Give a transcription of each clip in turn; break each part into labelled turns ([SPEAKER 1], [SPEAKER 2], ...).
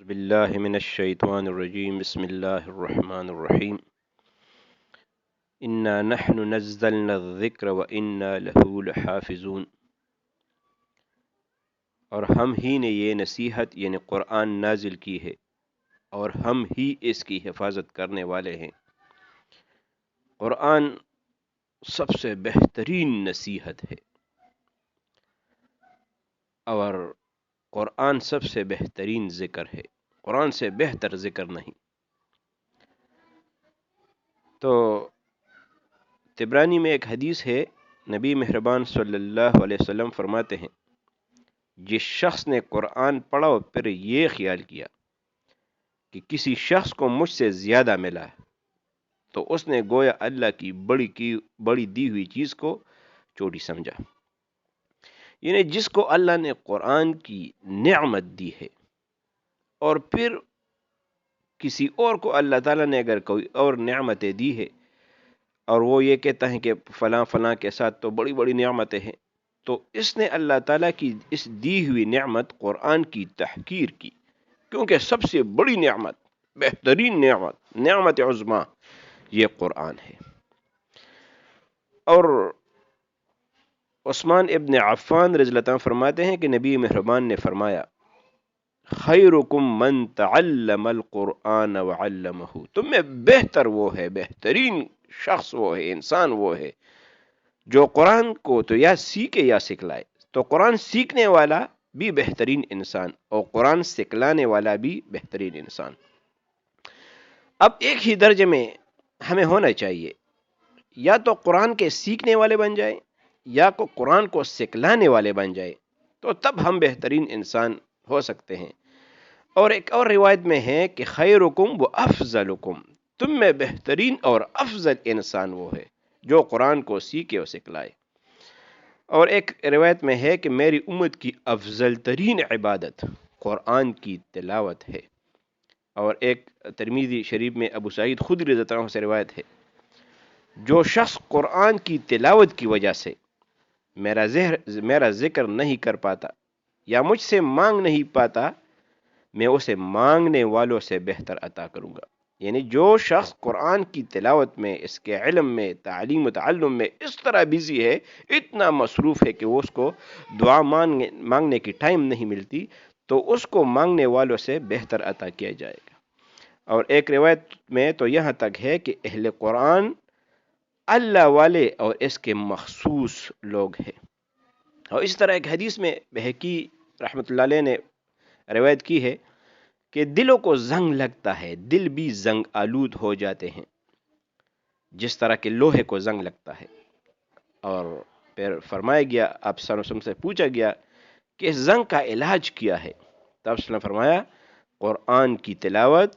[SPEAKER 1] باللہ من الشیطان الرجیم بسم اللہ الرحمن الرحیم انا نحن نزلنا الذکر وانا له لحافظون، اور ہم ہی نے یہ نصیحت یعنی قرآن نازل کی ہے اور ہم ہی اس کی حفاظت کرنے والے ہیں۔ قرآن سب سے بہترین نصیحت ہے اور قرآن سب سے بہترین ذکر ہے، قرآن سے بہتر ذکر نہیں۔ تو طبرانی میں ایک حدیث ہے، نبی مہربان صلی اللہ علیہ وسلم فرماتے ہیں، جس شخص نے قرآن پڑھا اور پھر یہ خیال کیا کہ کسی شخص کو مجھ سے زیادہ ملا ہے تو اس نے گویا اللہ کی بڑی دی ہوئی چیز کو چھوٹی سمجھا۔ یعنی جس کو اللہ نے قرآن کی نعمت دی ہے اور پھر کسی اور کو اللہ تعالیٰ نے اگر کوئی اور نعمتیں دی ہے اور وہ یہ کہتا ہے کہ فلاں فلاں کے ساتھ تو بڑی بڑی نعمتیں ہیں، تو اس نے اللہ تعالیٰ کی اس دی ہوئی نعمت قرآن کی تحقیر کی، کیونکہ سب سے بڑی نعمت، بہترین نعمت، نعمت عظمیٰ یہ قرآن ہے۔ اور عثمان ابن عفان رضی اللہ عنہ فرماتے ہیں کہ نبی مہربان نے فرمایا، خیرکم من تعلم القرآن وعلمہ، تم میں بہتر وہ ہے، بہترین شخص وہ ہے، انسان وہ ہے جو قرآن کو تو یا سیکھے یا سکھلائے۔ تو قرآن سیکھنے والا بھی بہترین انسان اور قرآن سکھلانے والا بھی بہترین انسان۔ اب ایک ہی درجے میں ہمیں ہونا چاہیے، یا تو قرآن کے سیکھنے والے بن جائیں یا کو قرآن کو سکھلانے والے بن جائیں، تو تب ہم بہترین انسان ہو سکتے ہیں۔ اور ایک اور روایت میں ہے کہ خیرکم و افضلکم، تم میں بہترین اور افضل انسان وہ ہے جو قرآن کو سیکھے اور سکھلائے۔ اور ایک روایت میں ہے کہ میری امت کی افضل ترین عبادت قرآن کی تلاوت ہے۔ اور ایک ترمذی شریف میں ابو سعید خدری رضی اللہ عنہ سے روایت ہے، جو شخص قرآن کی تلاوت کی وجہ سے میرا ذکر نہیں کر پاتا یا مجھ سے مانگ نہیں پاتا، میں اسے مانگنے والوں سے بہتر عطا کروں گا۔ یعنی جو شخص قرآن کی تلاوت میں، اس کے علم میں، تعلیم و تعلم میں اس طرح بزی ہے، اتنا مصروف ہے کہ وہ اس کو دعا مانگنے کی ٹائم نہیں ملتی، تو اس کو مانگنے والوں سے بہتر عطا کیا جائے گا۔ اور ایک روایت میں تو یہاں تک ہے کہ اہل قرآن اللہ والے اور اس کے مخصوص لوگ ہیں۔ اور اس طرح ایک حدیث میں بہقی رحمۃ اللہ علیہ نے روایت کی ہے کہ دلوں کو زنگ لگتا ہے، دل بھی زنگ آلود ہو جاتے ہیں جس طرح کہ لوہے کو زنگ لگتا ہے۔ اور پھر فرمایا گیا، آپ صلی اللہ علیہ وسلم سے پوچھا گیا کہ اس زنگ کا علاج کیا ہے، تو آپ صلی اللہ علیہ وسلم نے فرمایا، قرآن کی تلاوت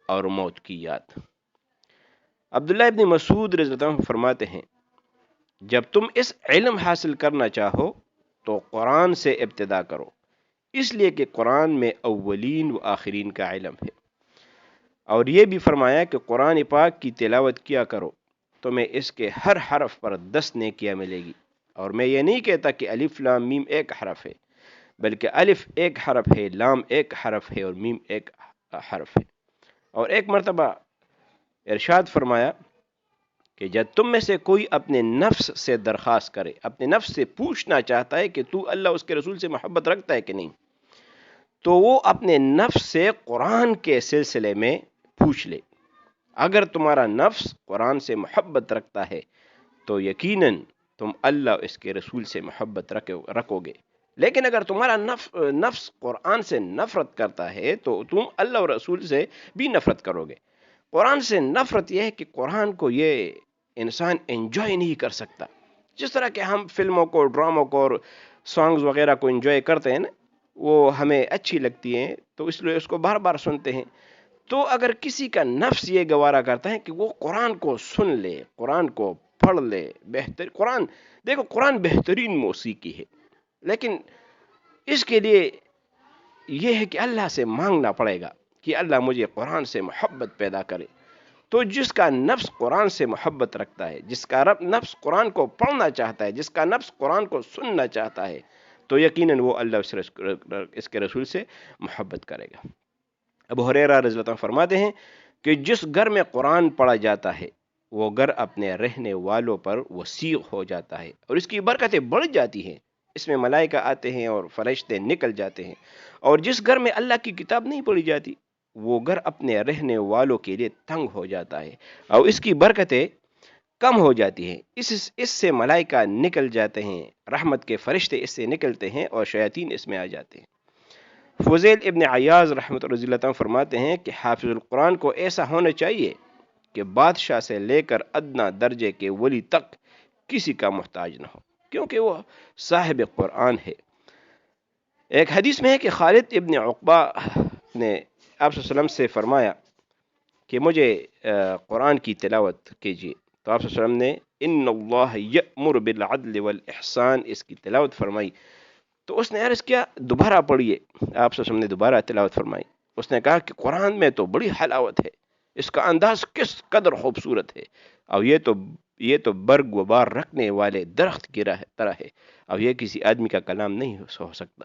[SPEAKER 1] اور موت کی یاد۔ عبداللہ ابن مسعود رضی اللہ عنہ فرماتے ہیں، جب تم اس علم حاصل کرنا چاہو تو قرآن سے ابتدا کرو، اس لیے کہ قرآن میں اولین و آخرین کا علم ہے۔ اور یہ بھی فرمایا کہ قرآن پاک کی تلاوت کیا کرو، تمہیں اس کے ہر حرف پر 10 نیکیاں ملے گی۔ اور میں یہ نہیں کہتا کہ الف لام میم ایک حرف ہے، بلکہ الف ایک حرف ہے، لام ایک حرف ہے اور میم ایک حرف ہے۔ اور ایک مرتبہ ارشاد فرمایا کہ جب تم میں سے کوئی اپنے نفس سے درخواست کرے، اپنے نفس سے پوچھنا چاہتا ہے کہ تو اللہ اس کے رسول سے محبت رکھتا ہے کہ نہیں، تو وہ اپنے نفس سے قرآن کے سلسلے میں پوچھ لے۔ اگر تمہارا نفس قرآن سے محبت رکھتا ہے تو یقیناً تم اللہ اور اس کے رسول سے محبت رکھو گے، لیکن اگر تمہارا نفس قرآن سے نفرت کرتا ہے تو تم اللہ اور رسول سے بھی نفرت کرو گے۔ قرآن سے نفرت یہ ہے کہ قرآن کو یہ انسان انجوائے نہیں کر سکتا، جس طرح کہ ہم فلموں کو، ڈراموں کو اور سانگز وغیرہ کو انجوائے کرتے ہیں نا، وہ ہمیں اچھی لگتی ہیں تو اس لیے اس کو بار بار سنتے ہیں۔ تو اگر کسی کا نفس یہ گوارا کرتا ہے کہ وہ قرآن کو سن لے، قرآن کو پڑھ لے، دیکھو قرآن بہترین موسیقی ہے، لیکن اس کے لیے یہ ہے کہ اللہ سے مانگنا پڑے گا کہ اللہ مجھے قرآن سے محبت پیدا کرے۔ تو جس کا نفس قرآن سے محبت رکھتا ہے، جس کا نفس قرآن کو پڑھنا چاہتا ہے، جس کا نفس قرآن کو سننا چاہتا ہے، تو یقیناً وہ اللہ اس کے رسول سے محبت کرے گا۔ ابو ہریرہ رضی اللہ عنہ فرماتے ہیں کہ جس گھر میں قرآن پڑھا جاتا ہے وہ گھر اپنے رہنے والوں پر وسیع ہو جاتا ہے اور اس کی برکتیں بڑھ جاتی ہیں، اس میں ملائکہ آتے ہیں اور فرشتے نکل جاتے ہیں، اور جس گھر میں اللہ کی کتاب نہیں پڑھی جاتی وہ گھر اپنے رہنے والوں کے لیے تنگ ہو جاتا ہے اور اس کی برکتیں کم ہو جاتی ہیں، اس سے ملائکہ نکل جاتے ہیں، رحمت کے فرشتے اس سے نکلتے ہیں اور شیاطین اس میں آ جاتے ہیں۔ فضیل ابن عیاض رحمۃ اللہ عنہ فرماتے ہیں کہ حافظ القرآن کو ایسا ہونا چاہیے کہ بادشاہ سے لے کر ادنا درجے کے ولی تک کسی کا محتاج نہ ہو، کیونکہ وہ صاحب قرآن ہے۔ ایک حدیث میں ہے کہ خالد ابن عقبہ نے آپ صلی اللہ علیہ وسلم سے فرمایا کہ مجھے قرآن کی تلاوت کیجیے، تو آپ صلی اللہ علیہ وسلم نے ان اللہ یأمر بالعدل والاحسان اس کی تلاوت فرمائی، تو اس نے عرض کیا دوبارہ پڑھیے، آپ صلی اللہ علیہ وسلم نے دوبارہ تلاوت فرمائی، اس نے کہا کہ قرآن میں تو بڑی حلاوت ہے، اس کا انداز کس قدر خوبصورت ہے، اور یہ تو برگ و بار رکھنے والے درخت کی طرح ہے، اور یہ کسی آدمی کا کلام نہیں ہو سکتا۔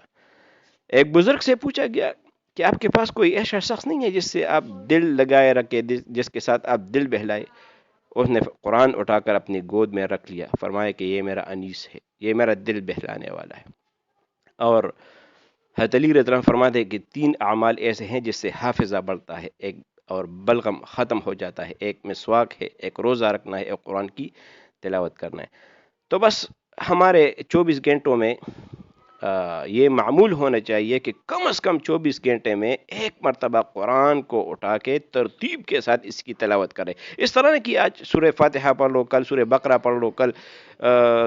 [SPEAKER 1] ایک بزرگ سے پوچھا گیا کہ آپ کے پاس کوئی ایسا شخص نہیں ہے جس سے آپ دل لگائے رکھے، جس کے ساتھ آپ دل بہلائے؟ اس نے قرآن اٹھا کر اپنی گود میں رکھ لیا، فرمایا کہ یہ میرا انیس ہے، یہ میرا دل بہلانے والا ہے۔ اور حضرت علی رضی اللہ عنہ فرماتے ہیں کہ 3 اعمال ایسے ہیں جس سے حافظہ بڑھتا ہے، ایک اور بلغم ختم ہو جاتا ہے، ایک مسواک ہے، ایک روزہ رکھنا ہے، ایک قرآن کی تلاوت کرنا ہے۔ تو بس ہمارے 24 گھنٹوں میں یہ معمول ہونا چاہیے کہ کم از کم 24 گھنٹے میں ایک مرتبہ قرآن کو اٹھا کے ترتیب کے ساتھ اس کی تلاوت کرے۔ اس طرح نہیں کہ آج سورہ فاتحہ پڑھ لو، کل سورہ بقرہ پڑھ لو، کل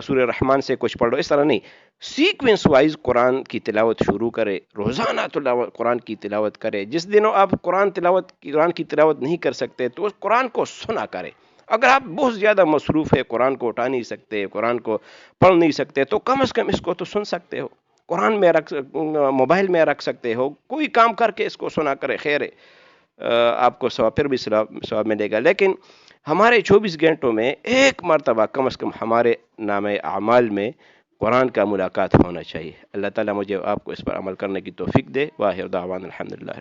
[SPEAKER 1] سورہ رحمان سے کچھ پڑھ لو، اس طرح نہیں، سیکوینس وائز قرآن کی تلاوت شروع کرے، روزانہ قرآن کی تلاوت کرے۔ جس دنوں آپ قرآن کی تلاوت نہیں کر سکتے تو اس قرآن کو سنا کرے۔ اگر آپ بہت زیادہ مصروف ہے، قرآن کو اٹھا نہیں سکتے، قرآن کو پڑھ نہیں سکتے، تو کم از کم اس کو تو سن سکتے ہو، قرآن میں موبائل میں رکھ سکتے ہو، کوئی کام کر کے اس کو سنا کرے، خیر ہے، آپ کو پھر بھی ثواب ملے گا۔ لیکن ہمارے 24 گھنٹوں میں ایک مرتبہ کم از کم ہمارے نام اعمال میں قرآن کا ملاقات ہونا چاہیے۔ اللہ تعالیٰ مجھے آپ کو اس پر عمل کرنے کی توفیق دے۔ واخر دعوانا الحمدللہ۔